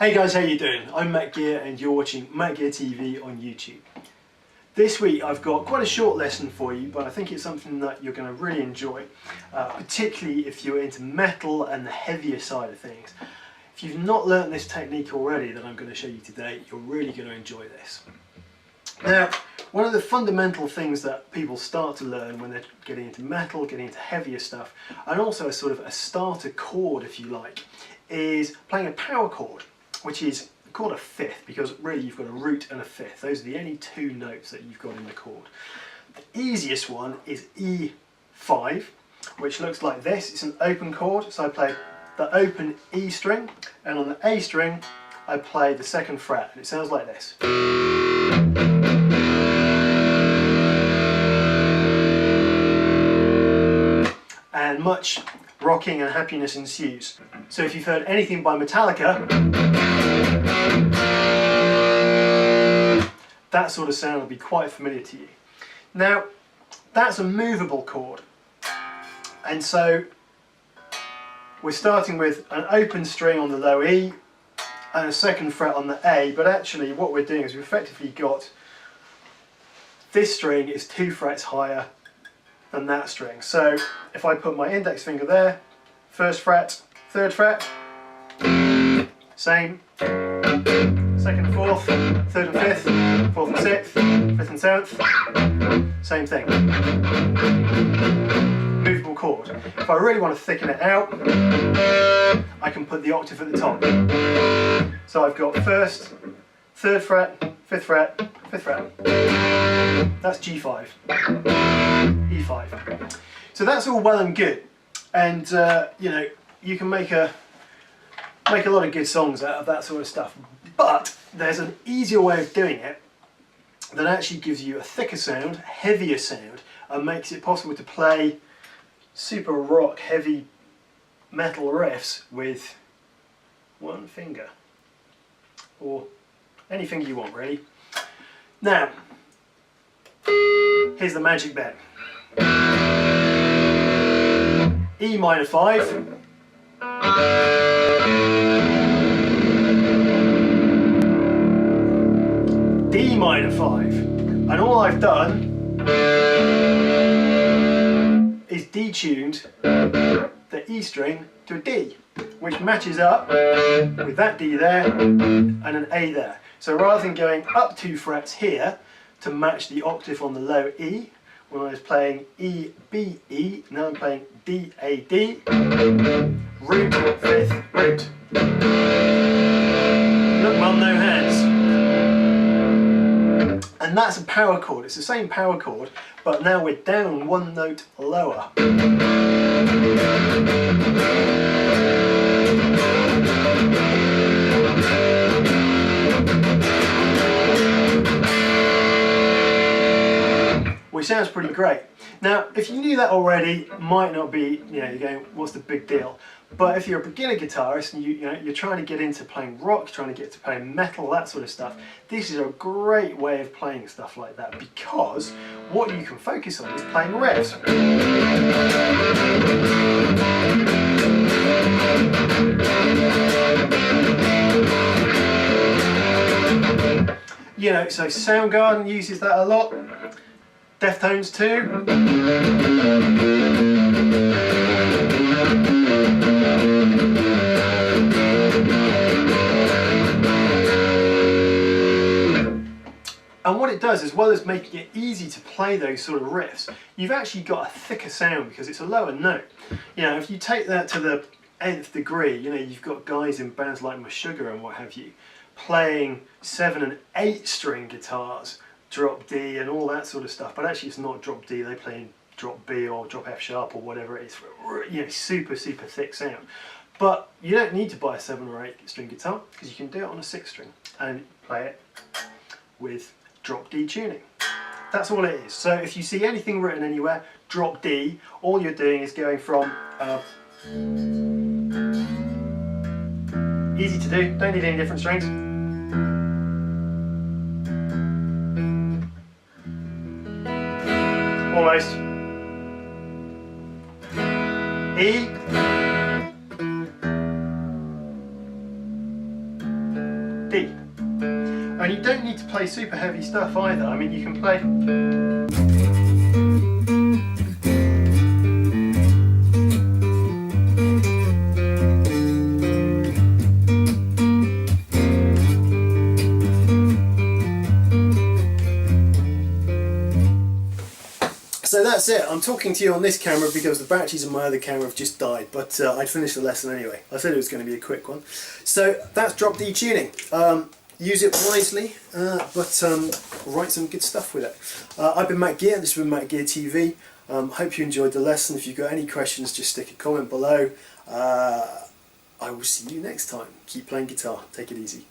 Hey guys, how you doing? I'm Matt Gear and you're watching Matt Gear TV on YouTube. This week I've got quite a short lesson for you, but I think it's something that you're going to really enjoy, particularly if you're into metal and the heavier side of things. If you've not learnt this technique already that I'm going to show you today, you're really going to enjoy this. Now, one of the fundamental things that people start to learn when they're getting into metal, getting into heavier stuff, and also a sort of a starter chord if you like, is playing a power chord, which is called a fifth, because really you've got a root and a fifth. Those are the only two notes that you've got in the chord. The easiest one is E5, which looks like this. It's an open chord, so I play the open E string, and on the A string I play the second fret, and it sounds like this. And much rocking and happiness ensues. So if you've heard anything by Metallica, that sort of sound will be quite familiar to you. Now, that's a movable chord, and so we're starting with an open string on the low E and a second fret on the A, but actually what we're doing is we've effectively got this string is 2 frets higher than that string. So if I put my index finger there, first fret, third fret, same, second and fourth, third and fifth, fourth and sixth, fifth and seventh, same thing. Movable chord. If I really want to thicken it out, I can put the octave at the top. So I've got first, third fret, fifth fret, fifth fret. That's G5, E5. So that's all well and good, and you know, you can make a lot of good songs out of that sort of stuff. But there's an easier way of doing it that actually gives you a thicker sound, heavier sound, and makes it possible to play super rock, heavy metal riffs with one finger, or any finger you want really. Now, here's the magic bit. E minor 5, D minor 5, and all I've done is detuned the E string to a D, which matches up with that D there and an A there. So rather than going up 2 frets here to match the octave on the low E, when I was playing E, B, E, now I'm playing D, A, D, root, fifth, root. Look mum, no hands. And that's a power chord. It's the same power chord, but now we're down 1 note lower. Which sounds pretty great. Now, if you knew that already, might not be, you know, you're going, what's the big deal? But if you're a beginner guitarist and you're trying to get into playing rock, trying to get to playing metal, that sort of stuff, this is a great way of playing stuff like that, because what you can focus on is playing riffs. You know, so Soundgarden uses that a lot. Deftones too. And what it does, as well as making it easy to play those sort of riffs, you've actually got a thicker sound because it's a lower note. You know, if you take that to the nth degree, you know, you've got guys in bands like Meshuggah and what have you, playing 7 and 8 string guitars, drop D and all that sort of stuff, but actually it's not drop D, they play in drop B or drop F sharp or whatever it is, you know, super thick sound. But you don't need to buy a 7 or 8 string guitar, because you can do it on a 6 string and play it with drop D tuning. That's all it is. So if you see anything written anywhere, drop D, all you're doing is going from easy to do, don't need any different strings, almost, E, And you don't need to play super heavy stuff either. I mean, you can play... So that's it. I'm talking to you on this camera because the batteries on my other camera have just died, but I'd finished the lesson anyway. I said it was going to be a quick one. So that's drop D tuning. Use it wisely, but write some good stuff with it. I've been Matt Gear, this has been Matt Gear TV. Hope you enjoyed the lesson. If you've got any questions, just stick a comment below. I will see you next time. Keep playing guitar. Take it easy.